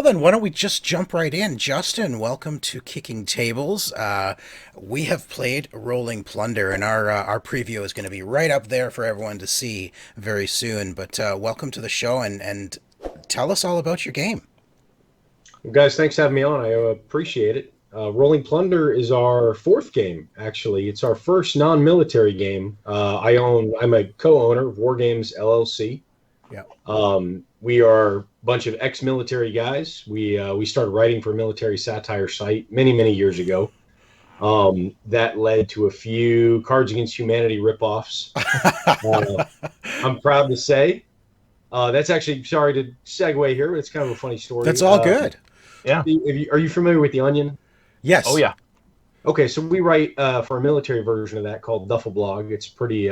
then, why don't we just jump right in? Justin, welcome to Kicking Tables. We have played Rolling Plunder, and our preview is going to be right up there for everyone to see very soon. But welcome to the show, and tell us all about your game. Well, guys, thanks for having me on. I appreciate it. Rolling Plunder is our fourth game, actually. It's our first non-military game. I'm a co-owner of Wargames LLC. Yeah. We are a bunch of ex-military guys. We started writing for a military satire site many, many years ago. That led to a few Cards Against Humanity ripoffs. I'm proud to say. That's actually, sorry to segue here, but it's kind of a funny story. That's all good. Yeah. Are you familiar with The Onion? Yes. Oh, yeah. Okay, so we write for a military version of that called Duffel Blog. It's pretty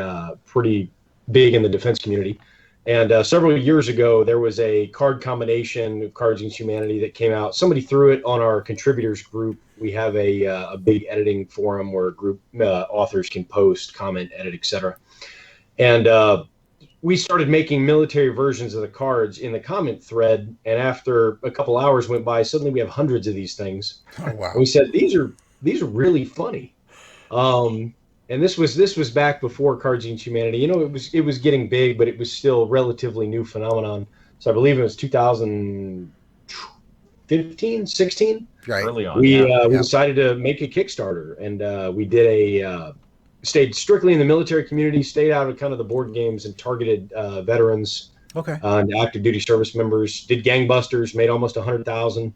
big in the defense community. And several years ago, there was a card combination of Cards Against Humanity that came out. Somebody threw it on our contributors group. We have a big editing forum where group authors can post, comment, edit, etc. And we started making military versions of the cards in the comment thread. And after a couple hours went by, suddenly we have hundreds of these things. Oh, wow. And we said, these are really funny. And this was back before Cards Against Humanity. You know, it was getting big, but it was still a relatively new phenomenon. So I believe it was 2015, 16. Right. Early on. We decided to make a Kickstarter, and we did stayed strictly in the military community, stayed out of kind of the board games, and targeted veterans, Okay. and active duty service members. Did gangbusters, made almost 100,000.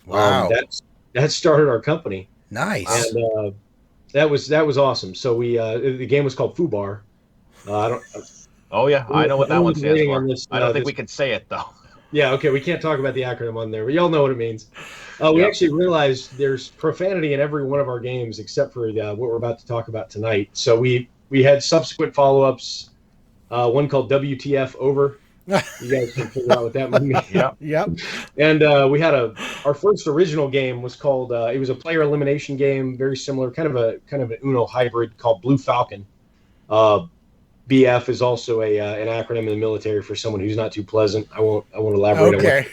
Wow. That started our company. Nice. And that was awesome. So the game was called Fubar. Oh, yeah. I know what that one stands for. This, I don't think we can say it, though. Yeah, okay. We can't talk about the acronym on there, but y'all know what it means. We actually realized there's profanity in every one of our games except for what we're about to talk about tonight. So we had subsequent follow-ups, one called WTF Over. You guys can figure out what that means. Yep. And we had our first original game was called it was a player elimination game, very similar, kind of an Uno hybrid called Blue Falcon. BF is also an acronym in the military for someone who's not too pleasant. I won't elaborate. Okay.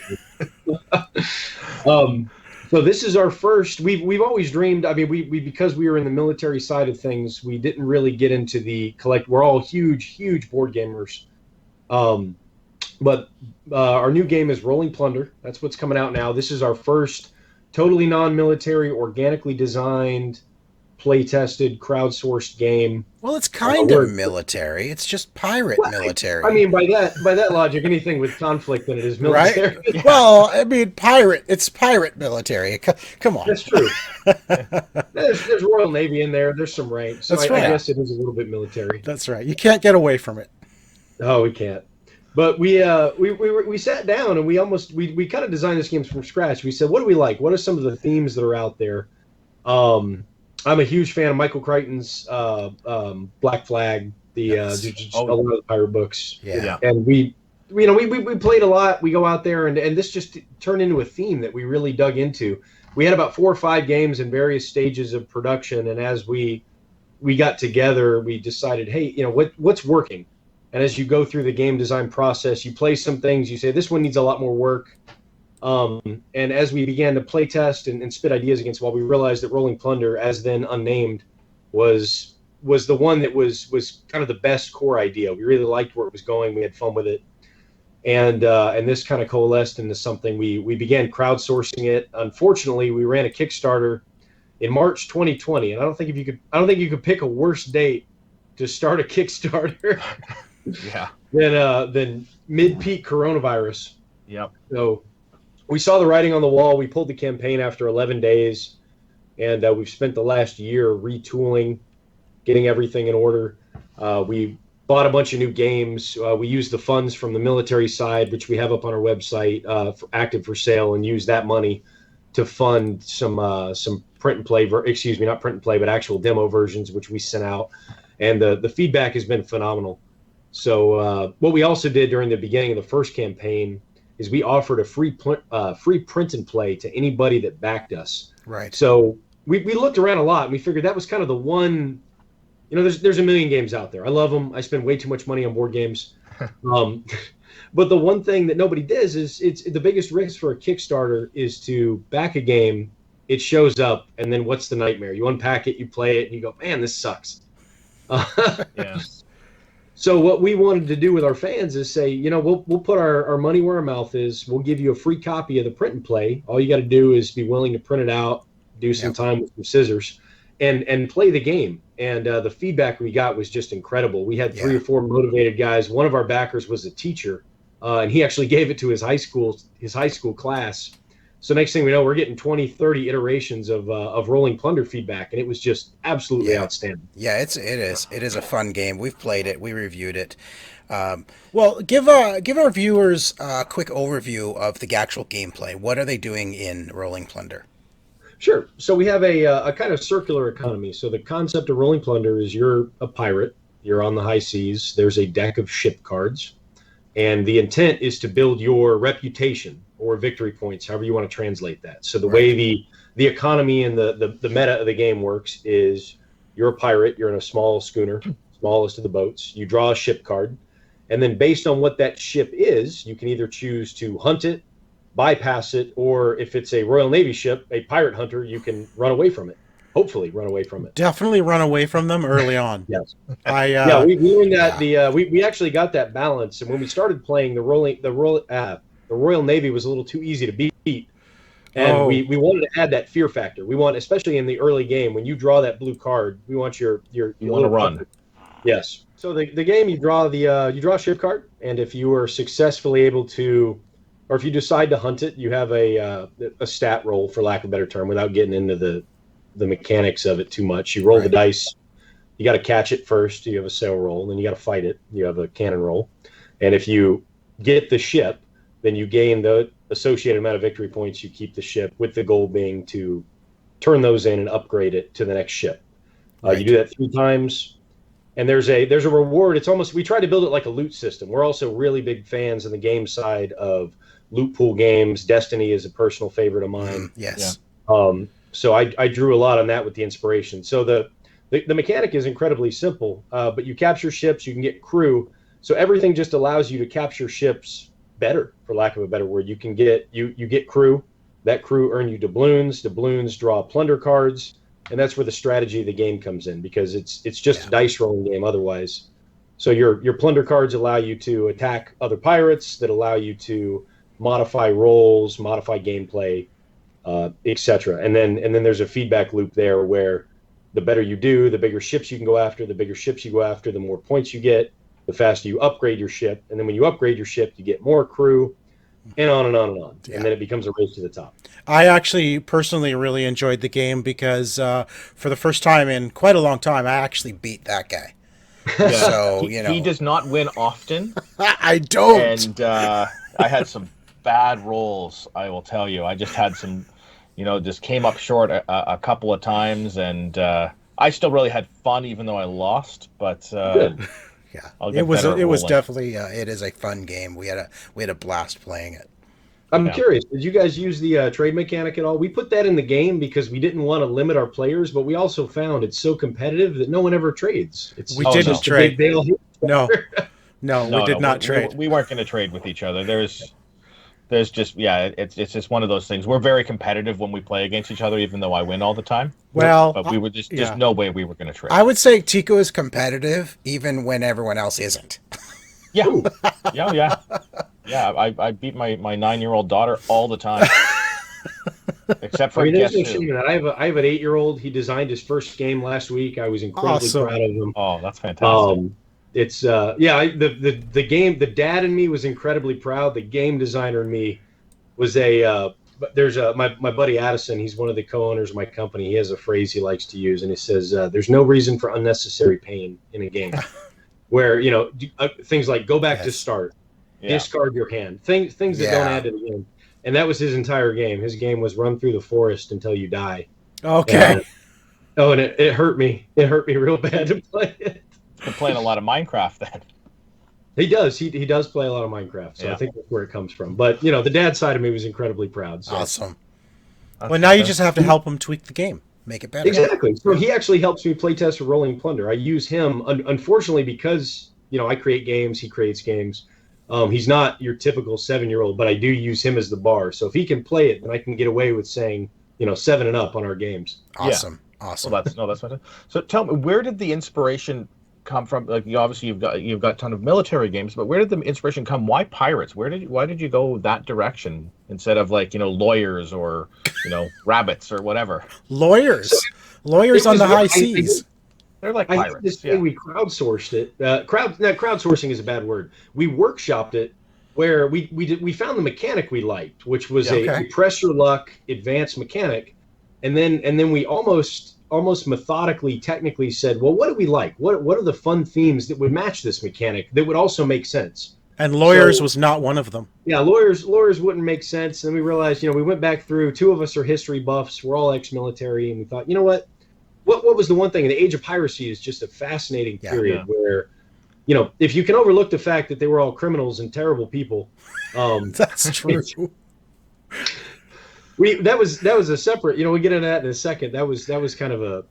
So this is our first. We've always dreamed. I mean, we because we were in the military side of things, we didn't really get into the collect. We're all huge board gamers. But our new game is Rolling Plunder. That's what's coming out now. This is our first totally non-military, organically designed, play-tested, crowdsourced game. Well, it's kind of military. It's just pirate military. I mean, by that logic, anything with conflict in it is military. Right? Yeah. Well, I mean, it's pirate military. Come on. That's true. There's Royal Navy in there. There's some rank. So That's I right. guess it is a little bit military. That's right. You can't get away from it. Oh, we can't. But we sat down and we kind of designed this game from scratch. We said, what do we like? What are some of the themes that are out there? I'm a huge fan of Michael Crichton's Black Flag, a lot of the pirate books. Yeah. And we played a lot. We go out there and this just turned into a theme that we really dug into. We had about 4 or 5 games in various stages of production, and as we got together, we decided, hey, what's working? And as you go through the game design process, you play some things, you say, this one needs a lot more work. And as we began to play test and spit ideas against the wall, we realized that Rolling Plunder, as then unnamed, was the one that was kind of the best core idea. We really liked where it was going. We had fun with it. And this kind of coalesced into something. We began crowdsourcing it. Unfortunately, we ran a Kickstarter in March 2020. And I don't think you could pick a worse date to start a Kickstarter. Yeah. than mid-peak coronavirus. Yep. So we saw the writing on the wall. We pulled the campaign after 11 days, and we've spent the last year retooling, getting everything in order. We bought a bunch of new games. We used the funds from the military side, which we have up on our website, active for sale, and used that money to fund some print and play. Not print and play, but actual demo versions, which we sent out. And the feedback has been phenomenal. So what we also did during the beginning of the first campaign is we offered a free print and play to anybody that backed us. Right. So we looked around a lot, and we figured that was kind of the one. There's a million games out there. I love them. I spend way too much money on board games. But the one thing that nobody does is it's the biggest risk for a Kickstarter is to back a game, it shows up, and then what's the nightmare? You unpack it, you play it, and you go, man, this sucks. Yeah. So what we wanted to do with our fans is say, we'll put our money where our mouth is. We'll give you a free copy of the print and play. All you got to do is be willing to print it out, do some time with some scissors, and play the game. And the feedback we got was just incredible. We had 3 or 4 motivated guys. One of our backers was a teacher, and he actually gave it to his high school class. So next thing we know, we're getting 20, 30 iterations of Rolling Plunder feedback, and it was just absolutely outstanding. Yeah, it is a fun game. We've played it. We reviewed it. Well, give our viewers a quick overview of the actual gameplay. What are they doing in Rolling Plunder? Sure. So we have a kind of circular economy. So the concept of Rolling Plunder is you're a pirate. You're on the high seas. There's a deck of ship cards. And the intent is to build your reputation or victory points, however you want to translate that. So the way the economy and the meta of the game works is you're a pirate. You're in a small schooner, smallest of the boats. You draw a ship card. And then based on what that ship is, you can either choose to hunt it, bypass it, or if it's a Royal Navy ship, a pirate hunter, you can run away from it. Hopefully run away from it. Definitely run away from them early on. Yes. We learned that we actually got that balance. And when we started playing, the Royal Navy was a little too easy to beat. And we wanted to add that fear factor. We want, especially in the early game, when you draw that blue card, we want you want to run. Hunter. Yes. So the game, you draw a ship card, and if you are successfully able to, or if you decide to hunt it, you have a stat roll, for lack of a better term, without getting into the mechanics of it too much. You roll the dice. You got to catch it first. You have a sail roll. Then you got to fight it. You have a cannon roll. And if you get the ship, then you gain the associated amount of victory points. You keep the ship, with the goal being to turn those in and upgrade it to the next ship. You do that 3 times. And there's a reward. It's almost, we try to build it like a loot system. We're also really big fans in the game side of loot pool games. Destiny is a personal favorite of mine. Yes. Yeah. So I drew a lot on that with the inspiration. So the mechanic is incredibly simple, but you capture ships, you can get crew. So everything just allows you to capture ships better, for lack of a better word. You can get you get crew. That crew earn you doubloons. Doubloons draw plunder cards. And that's where the strategy of the game comes in, because it's just a dice rolling game otherwise. So your plunder cards allow you to attack other pirates, that allow you to modify rolls, modify gameplay, etc. And then there's a feedback loop there where the better you do, the bigger ships you can go after. The bigger ships you go after, the more points you get, the faster you upgrade your ship. And then when you upgrade your ship, you get more crew, and on and on and on. Yeah. And then it becomes a race to the top. I actually personally really enjoyed the game because for the first time in quite a long time, I actually beat that guy. Yeah. So, he does not win often. I don't. And I had some bad rolls, I will tell you. I just had some, just came up short a couple of times, and I still really had fun, even though I lost. But yeah, it was definitely it is a fun game. We had a blast playing it. I'm curious, did you guys use the trade mechanic at all? We put that in the game because we didn't want to limit our players, but we also found it's so competitive that no one ever trades. We didn't trade. No, we did not trade. We weren't going to trade with each other. There's just, it's just one of those things. We're very competitive when we play against each other, even though I win all the time. Well, but we were just no way we were going to trade. I would say Tico is competitive even when everyone else isn't. Yeah. I beat my 9-year-old daughter all the time. Except for there's no shame in that. I have an 8-year-old. He designed his first game last week. I was incredibly proud of him. Oh, that's fantastic. It's the game. The dad in me was incredibly proud. The game designer in me was my buddy Addison. He's one of the co-owners of my company. He has a phrase he likes to use, and he says, "There's no reason for unnecessary pain in a game." Where things like go back to start, discard your hand, things that don't add to the game. And that was his entire game. His game was run through the forest until you die. Okay. And it hurt me. It hurt me real bad to play it. You're playing a lot of Minecraft then. He does. He does play a lot of Minecraft. So I think that's where it comes from. But the dad side of me was incredibly proud. So. Awesome. Well, now you just have to help him tweak the game, make it better. Exactly. So he actually helps me play test for Rolling Plunder. I use him, unfortunately, because I create games, he creates games. He's not your typical 7-year-old, but I do use him as the bar. So if he can play it, then I can get away with saying, 7 and up on our games. Awesome. Yeah. Awesome. Well, that's fantastic. So tell me, where did the inspiration come from? Like, obviously you've got a ton of military games, but where did the inspiration come? Why pirates? Why did you go that direction instead of like, lawyers or, rabbits or whatever? Lawyers on the high seas. They're like I pirates. think this thing we crowdsourced it. Crowdsourcing is a bad word. We workshopped it where we found the mechanic we liked, which was a press your luck advanced mechanic, and then we almost methodically, technically said, well, what do we like? What are the fun themes that would match this mechanic that would also make sense? And lawyers was not one of them. Yeah, lawyers wouldn't make sense. And we realized, we went back through. 2 of us are history buffs. We're all ex-military, and we thought, you know what? What was the one thing? The Age of Piracy is just a fascinating period where, if you can overlook the fact that they were all criminals and terrible people, that's true. That was a separate. We'll get into that in a second. That was kind of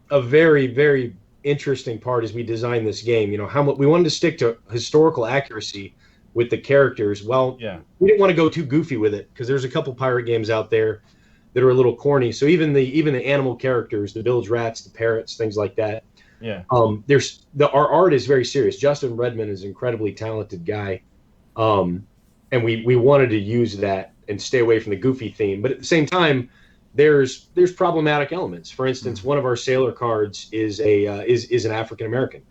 a very, very interesting part as we designed this game. How much we wanted to stick to historical accuracy with the characters. Well, we didn't want to go too goofy with it because there's a couple pirate games out there that are a little corny. So even the animal characters, the village rats, the parrots, things like that. Yeah. Our art is very serious. Justin Redmond is an incredibly talented guy, and we wanted to use that and stay away from the goofy theme. But at the same time, there's problematic elements. For instance, one of our sailor cards is an African American.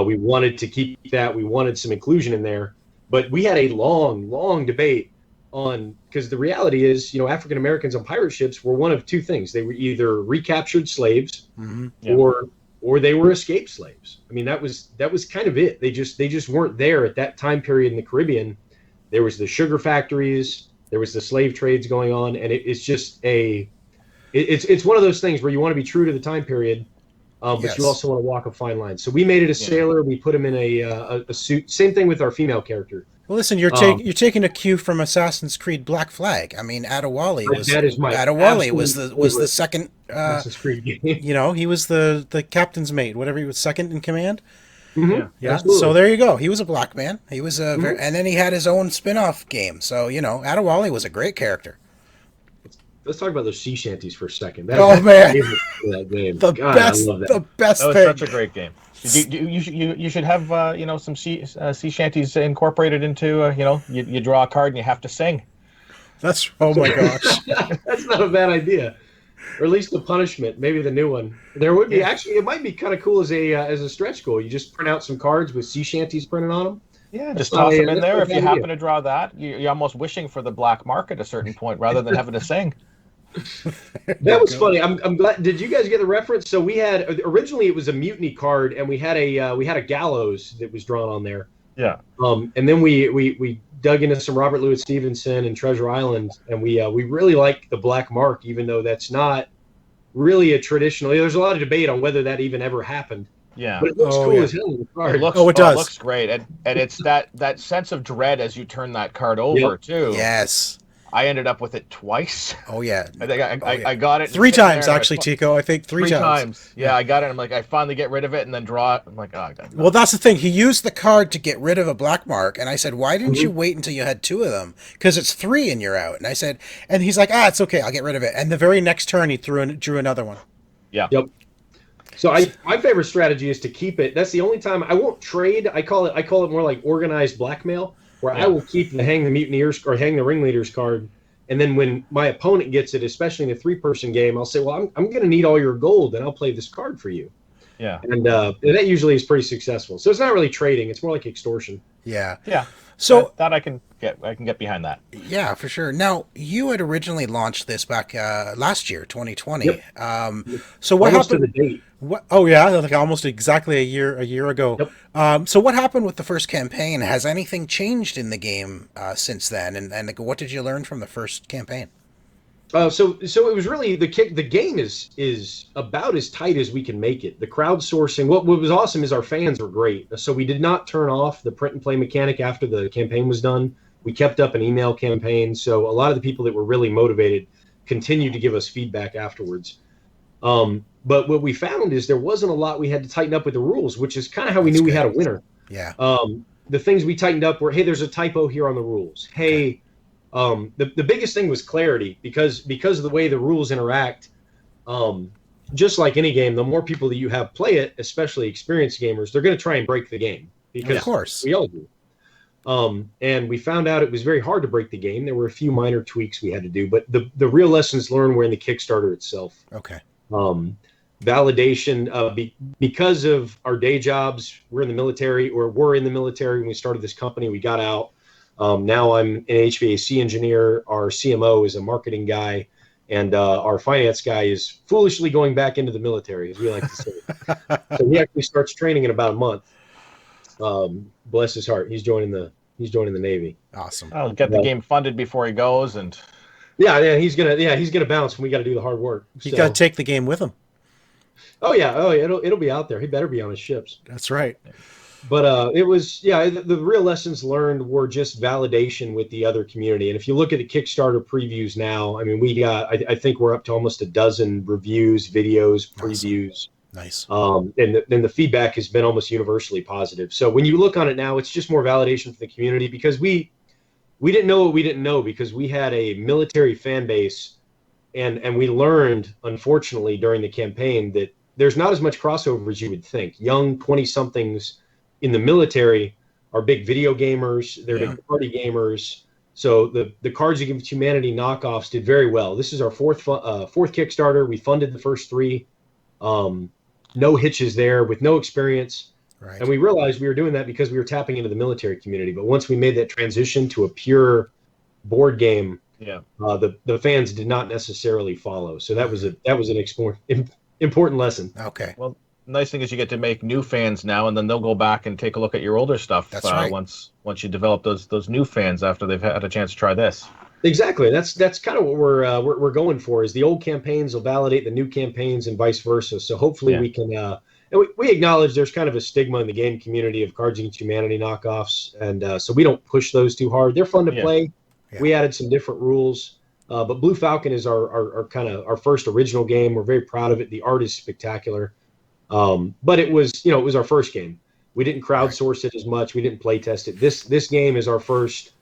We wanted to keep that. We wanted some inclusion in there, but we had a long debate on, because the reality is, African Americans on pirate ships were one of two things. They were either recaptured slaves, or they were escaped slaves. I mean, that was kind of it. They just weren't there at that time period in the Caribbean. There was the sugar factories, there was the slave trades going on, and it's one of those things where you want to be true to the time period, but you also want to walk a fine line. So we made it a sailor. We put him in a suit. Same thing with our female character. Well, listen, you're taking a cue from Assassin's Creed Black Flag. I mean, Adewale was the second. Assassin's Creed game. He was the captain's mate, whatever he was, second in command. Mm-hmm. Yeah. Absolutely. So there you go. He was a black man. He was and then he had his own spin-off game. So Adewale was a great character. Let's talk about those sea shanties for a second. Man, that game. The best that was thing. Such a great game. You should have some sea shanties incorporated into you draw a card and you have to sing. That's oh my gosh. That's not a bad idea. Or at least the punishment, maybe the new one. There would be actually. It might be kind of cool as a stretch goal. You just print out some cards with sea shanties printed on them. Yeah, just toss them in there. If you happen to draw that, you're almost wishing for the black mark at a certain point rather than having to sing. That was funny. I'm glad. Did you guys get the reference? So we had originally it was a mutiny card, and we had a gallows that was drawn on there. Yeah. And then we dug into some Robert Louis Stevenson and Treasure Island, and we really liked the black mark, even though that's not really a traditional. There's a lot of debate on whether that even ever happened. Yeah. But it looks cool as hell in the card. It does. It looks great, and it's that sense of dread as you turn that card over too. Yes. I ended up with it twice. Oh yeah. I think I got it 3 times actually, Tico. I think three times. Yeah, I got it. I'm like, I finally get rid of it and then draw it. I'm like, oh god. Well, that's the thing. He used the card to get rid of a black mark, and I said, why didn't you wait until you had 2 of them? Because it's 3 and you're out. And I said, and he's like, it's okay. I'll get rid of it. And the very next turn, he drew another one. Yeah. Yep. So my favorite strategy is to keep it. That's the only time I won't trade. I call it more like organized blackmail, where I will keep the hang the mutineers or hang the ringleaders card. And then when my opponent gets it, especially in a 3-person game, I'll say, well, I'm going to need all your gold, and I'll play this card for you. Yeah. And that usually is pretty successful. So it's not really trading. It's more like extortion. Yeah. Yeah. So that I can get behind that. Yeah, for sure. Now, you had originally launched this back last year, 2020. Yep. So what Almost happened? to the date. Like almost exactly a year ago. Yep. So what happened with the first campaign? Has anything changed in the game since then? And what did you learn from the first campaign? So it was really the game is about as tight as we can make it. The crowdsourcing. What was awesome is our fans were great. So we did not turn off the print and play mechanic after the campaign was done. We kept up an email campaign. So a lot of the people that were really motivated continued to give us feedback afterwards. But what we found is there wasn't a lot we had to tighten up with the rules, which is kind of how we knew we had a winner. Yeah. the things we tightened up were, hey, there's a typo here on the rules. Hey, the biggest thing was clarity because of the way the rules interact. Just like any game, the more people that you have play it, especially experienced gamers, they're going to try and break the game because Of course. we all do. And we found out it was very hard to break the game. There were a few minor tweaks we had to do, but the real lessons learned were in the Kickstarter itself. Okay. Validation because of our day jobs. We're in the military, or were in the military when we started this company. We got out. Now I'm an HVAC engineer. Our CMO is a marketing guy. And our finance guy is foolishly going back into the military, as we like to say. So he actually starts training in about a month. Bless his heart, he's joining the Navy. Awesome. I'll get the game funded before he goes, and he's gonna bounce when we got to do the hard work. You got to take the game with him. Oh yeah, it'll be out there. He better be on his ships. That's right. But it was, the real lessons learned were just validation with the other community. And if you look at the Kickstarter previews now, I mean, we got, I think we're up to almost a dozen reviews, videos, previews. Nice. And the feedback has been almost universally positive. So when you look on it now, it's just more validation for the community because we didn't know what we didn't know because we had a military fan base and we learned, unfortunately, during the campaign that there's not as much crossover as you would think. Young 20-somethings in the military are big video gamers. They're big party gamers. So the Cards Against Humanity knockoffs did very well. This is our fourth Kickstarter. We funded the first three. No hitches there with no experience. Right. And we realized we were doing that because we were tapping into the military community. But once we made that transition to a pure board game, the fans did not necessarily follow. So that was an important lesson. Okay. Well, nice thing is you get to make new fans now, and then they'll go back and take a look at your older stuff. That's right. Once you develop those new fans after they've had a chance to try this. Exactly. That's kind of what we're going for. Is the old campaigns will validate the new campaigns and vice versa. So hopefully we can. And we acknowledge there's kind of a stigma in the game community of Cards Against Humanity knockoffs, and so we don't push those too hard. They're fun to play. Yeah. We added some different rules, but Blue Falcon is our kind of our first original game. We're very proud of it. The art is spectacular. But it was our first game. We didn't crowdsource it as much. We didn't play test it. This game is our first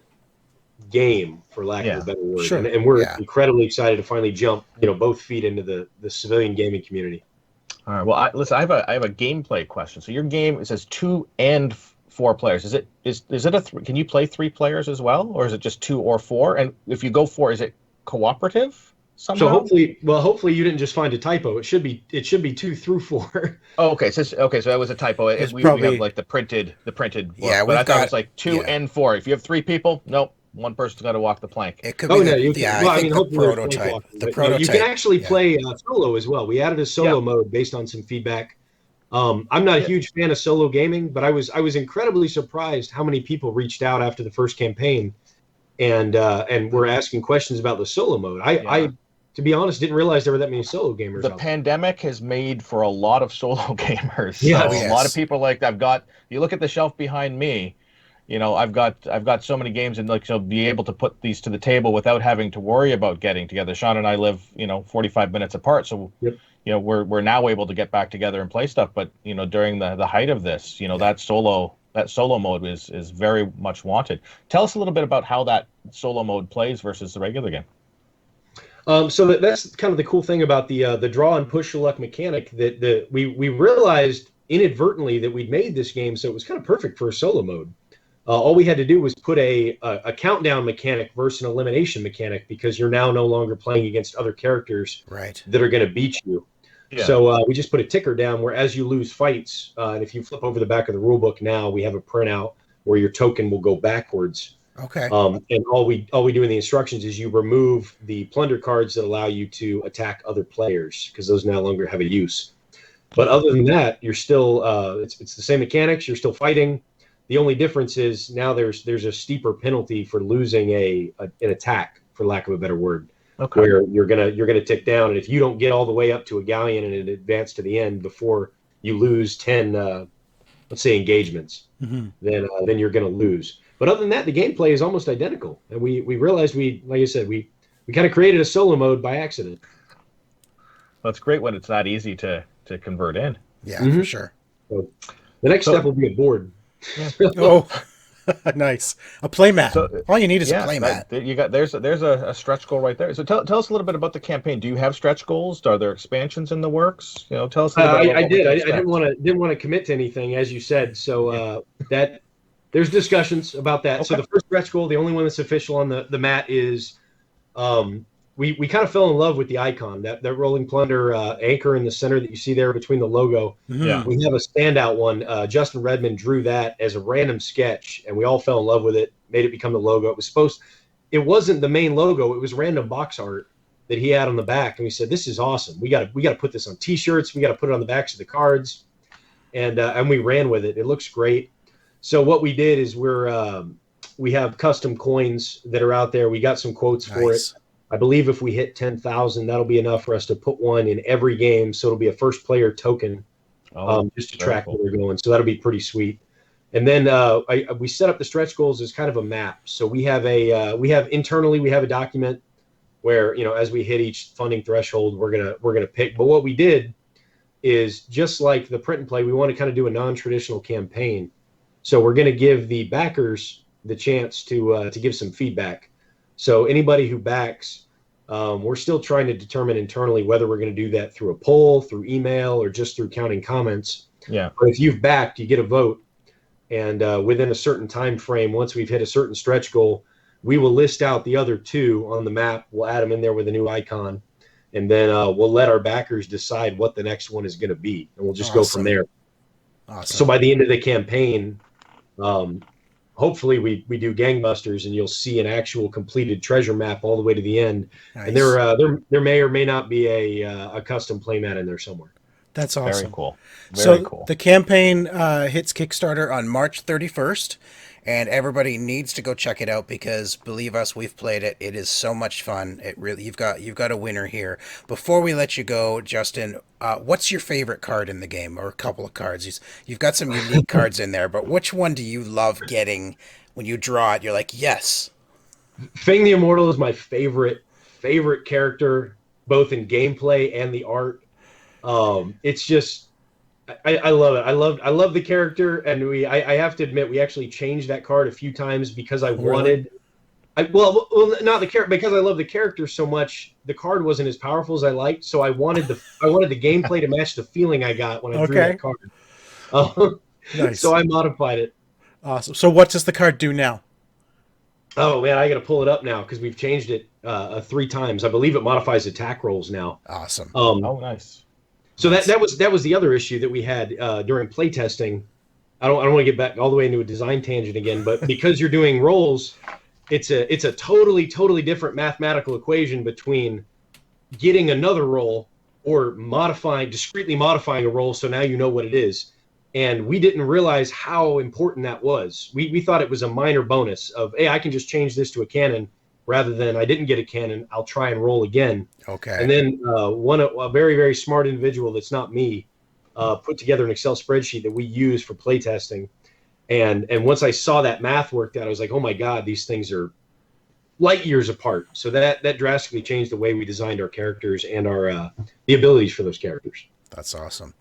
game, for lack of a better word. Sure. And we're incredibly excited to finally jump, both feet into the civilian gaming community. All right. Well, listen, I have a gameplay question. So your game, it says 2 and 4 players. Is it can you play 3 players as well, or is it just 2 or 4? And if you go 4, is it cooperative somehow? So hopefully you didn't just find a typo. It should be 2 through 4. Oh, okay. So that was a typo. We have like the printed book. Yeah, but I thought it was like 2 and 4. If you have 3 people, nope. One person's got to walk the plank. It could be the prototype. The prototype. You can actually play solo as well. We added a solo mode based on some feedback. I'm not a huge fan of solo gaming, but I was incredibly surprised how many people reached out after the first campaign, and were asking questions about the solo mode. I to be honest, didn't realize there were that many solo gamers. The pandemic has made for a lot of solo gamers. Yeah, a lot of people you look at the shelf behind me. I've got so many games, and so be able to put these to the table without having to worry about getting together. Sean and I live 45 minutes apart, so we're now able to get back together and play stuff. But during the height of this, that solo mode is very much wanted. Tell us a little bit about how that solo mode plays versus the regular game. So that's kind of the cool thing about the draw and push your luck mechanic that we realized inadvertently that we'd made this game, so it was kind of perfect for a solo mode. All we had to do was put a countdown mechanic versus an elimination mechanic, because you're now no longer playing against other characters that are going to beat you. Yeah. So we just put a ticker down where as you lose fights, and if you flip over the back of the rule book now, we have a printout where your token will go backwards. Okay. And all we do in the instructions is you remove the plunder cards that allow you to attack other players, because those no longer have a use. But other than that, you're still it's the same mechanics. You're still fighting. The only difference is now there's a steeper penalty for losing an attack, for lack of a better word, where you're gonna tick down, and if you don't get all the way up to a galleon and advance to the end before you lose 10, let's say engagements, then you're gonna lose. But other than that, the gameplay is almost identical, and we realized like I said, we kind of created a solo mode by accident. Well, it's great when it's that easy to convert in. Yeah, for sure. So the next step will be a board. Yeah. Nice. A playmat. So All you need is a yeah, playmat. you got there's a stretch goal right there. So tell us a little bit about the campaign. Do you have stretch goals? Are there expansions in the works? You know, tell us a little bit about I what we did. can I didn't expect. want to commit to anything, as you said. So Yeah. that there's discussions about that. So Okay. the first stretch goal, the only one that's official on the mat, is um, we kind of fell in love with the icon, that Rolling Plunder anchor in the center that you see there between the logo. Yeah. Hmm. We have a standout one. Justin Redmond drew that as a random sketch, and we all fell in love with it. Made it become the logo. It wasn't the main logo. It was random box art that he had on the back, and we said, "This is awesome. We got to put this on T-shirts. We got to put it on the backs of the cards." And we ran with it. It looks great. So what we did is we have custom coins that are out there. We got some quotes for it. Nice. I believe if we hit 10,000, that'll be enough for us to put one in every game. So it'll be a first player token, Oh, just to very track cool. where we're going. So that'll be pretty sweet. And then we set up the stretch goals as kind of a map. So we have internally we have a document where, as we hit each funding threshold, we're gonna pick. But what we did is, just like the print and play, we want to kind of do a non-traditional campaign. So we're going to give the backers the chance to give some feedback. So anybody who backs, we're still trying to determine internally whether we're going to do that through a poll, through email, or just through counting comments. Yeah. But if you've backed, you get a vote, and within a certain time frame, once we've hit a certain stretch goal, we will list out the other two on the map. We'll add them in there with a new icon, and then we'll let our backers decide what the next one is going to be, and we'll just go from Awesome. there. So Awesome. by the end of the campaign, um, hopefully we do gangbusters, and you'll see an actual completed treasure map all the way to the end. And Nice. there may or may not be a custom playmat in there somewhere. That's Very awesome. cool. Very So cool. the campaign hits Kickstarter on March 31st, and everybody needs to go check it out because believe us, we've played it. It is so much fun. It really you've got a winner here. Before we let you go, Justin, what's your favorite card in the game, or a couple of cards? You've got some unique cards in there, but which one do you love getting when you draw it? You're like, yes. Fang the Immortal is my favorite character, both in gameplay and the art. It's just I love it. I love the character, and I have to admit we actually changed that card a few times because I Really? wanted. Well, not the character, because I love the character so much. The card wasn't as powerful as I liked, so I wanted the gameplay to match the feeling I got when I drew Okay. that card. Um, Nice. so I modified it. Awesome. So what does the card do now? Oh man, I got to pull it up now because we've changed it 3 times. I believe it modifies attack rolls now. Awesome. Oh, nice. So Nice. that was the other issue that we had during playtesting. I don't want to get back all the way into a design tangent again, but because you're doing rolls, it's a totally different mathematical equation between getting another roll or discretely modifying a roll, so now you know what it is. And we didn't realize how important that was. We thought it was a minor bonus of, hey, I can just change this to a cannon, rather than I didn't get a cannon, I'll try and roll again. Okay. And then a very, very smart individual that's not me put together an Excel spreadsheet that we use for playtesting. And once I saw that math worked out, I was like, oh my God, these things are light years apart. So that drastically changed the way we designed our characters and our the abilities for those characters. That's awesome.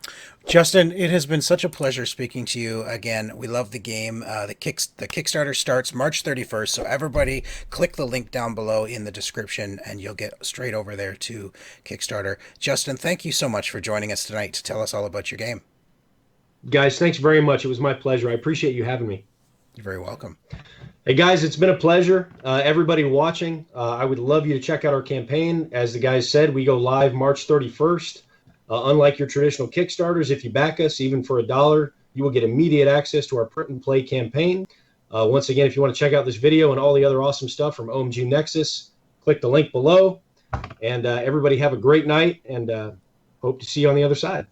Justin, it has been such a pleasure speaking to you again. We love the game. The Kickstarter starts March 31st, so everybody click the link down below in the description and you'll get straight over there to Kickstarter. Justin, thank you so much for joining us tonight to tell us all about your game. Guys, thanks very much. It was my pleasure. I appreciate you having me. You're very welcome. Hey guys, it's been a pleasure. Everybody watching, I would love you to check out our campaign. As the guys said, we go live March 31st. Unlike your traditional Kickstarters, if you back us, even for $1, you will get immediate access to our print and play campaign. Once again, if you want to check out this video and all the other awesome stuff from OMG Nexus, click the link below. And everybody have a great night, and hope to see you on the other side.